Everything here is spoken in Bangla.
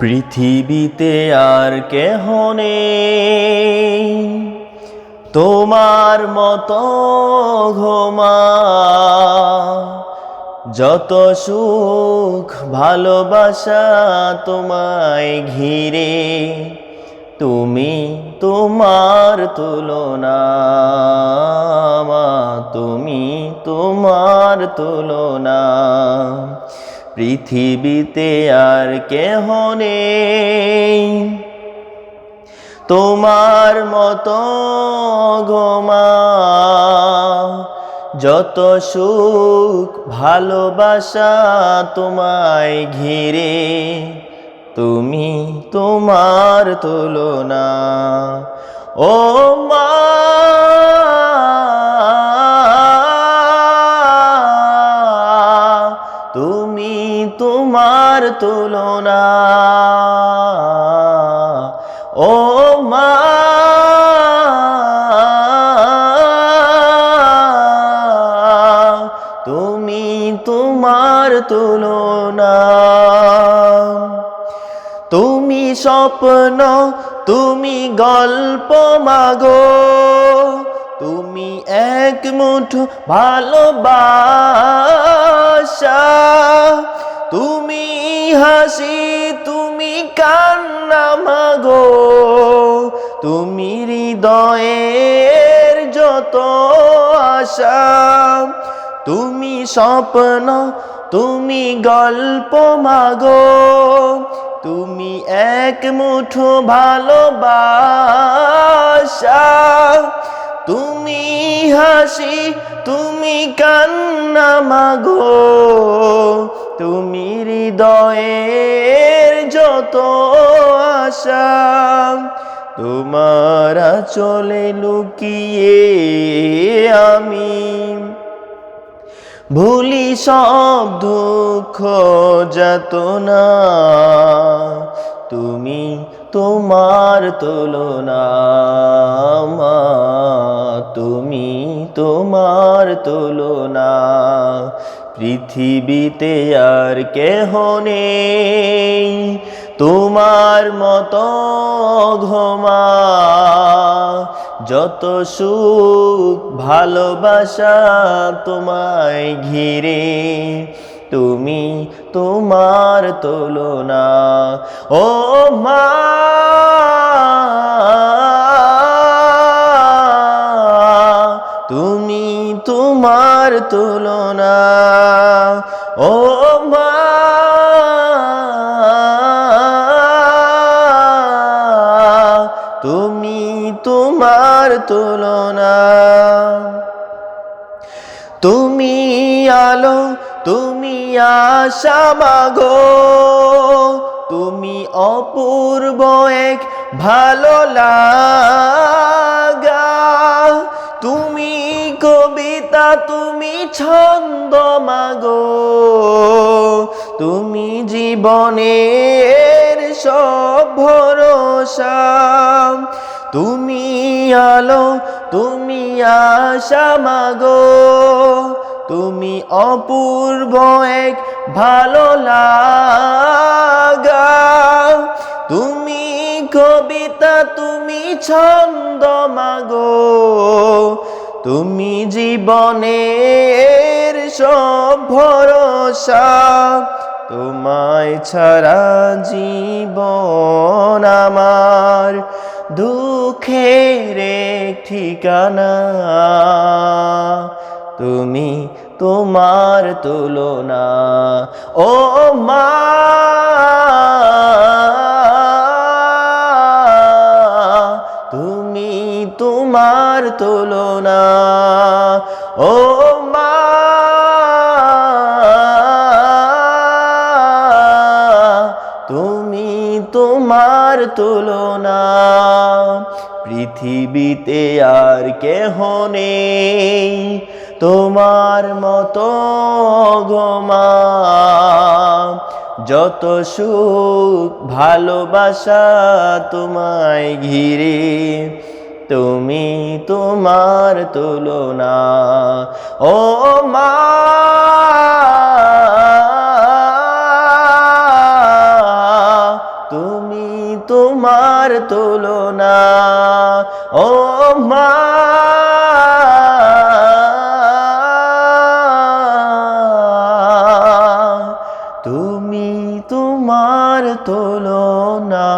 পৃথিবীতে আর কেহ নেই তোমার মতো ঘোমা, যত সুখ ভালোবাসা তোমায় ঘিরে, তুমি তোমার তুলনা মা, তুমি তোমার তুলনা। পৃথিবীতে আর কেহ নেই তোমার মতো গো মা, যত সুখ ভালোবাসা তোমায় ঘিরে, তুমি তোমার তুলনা। ও মা তুমি তোমার তুলনা, ও মা তুমি তোমার তুলনা। তুমি স্বপ্ন, তুমি গল্প মাগো, তুমি এক মুঠো ভালোবাসা, তুমি হাসি, তুমি কান্না মাগো, তুমি হৃদয়ের যত আশা। তুমি স্বপ্ন, তুমি গল্প মাগো, তুমি এক মুঠো ভালোবাসা, তুমি হাসি, তুমি কান্না মাগো, তুমি হৃদয়ের যত আশা। তোমার আঁচলে লুকিয়ে আমি ভুলি সব দুঃখ যাতনা, তুমি তোমার তুলনা মা, তুমি তোমার তুলনা। পৃথিবীতে আর কেহ নেই তোমার মতো গো মা, যত সুখ ভালোবাসা তোমায় ঘিরে, তুমি তোমার তুলনা। ও মা তুমি তোমার তুলনা, ও মা তুমি তোমার তুলনা। তুমি আলো, তুমি আশা মাগো, তুমি অপূর্ব এক ভালো লাগা, তুমি কবিতা, তুমি ছন্দ মাগো, তুমি জীবনের সব ভরসা। তুমি আলো, তুমি আশা মাগো, তুমি অপূর্ব এক ভালো লাগা, তুমি কবিতা, তুমি ছন্দ মাগো, তুমি জীবনের সব ভরসা। তোমায় ছাড়া জীবন আমার দুঃখের এক ঠিকানা, তুমি তোমার তুলনা। ও মা তুমি তোমার তুলনা, ও মা তুমি তোমার তুলনা। পৃথিবীতে আর কেহ নেই তোমার মতো গো মা, যত সুখ ভালোবাসা তোমায় ঘিরে, তুমি তোমার তুলনা। ও মা তোমার তুলনা ও মা তুমি তোমার তুলনা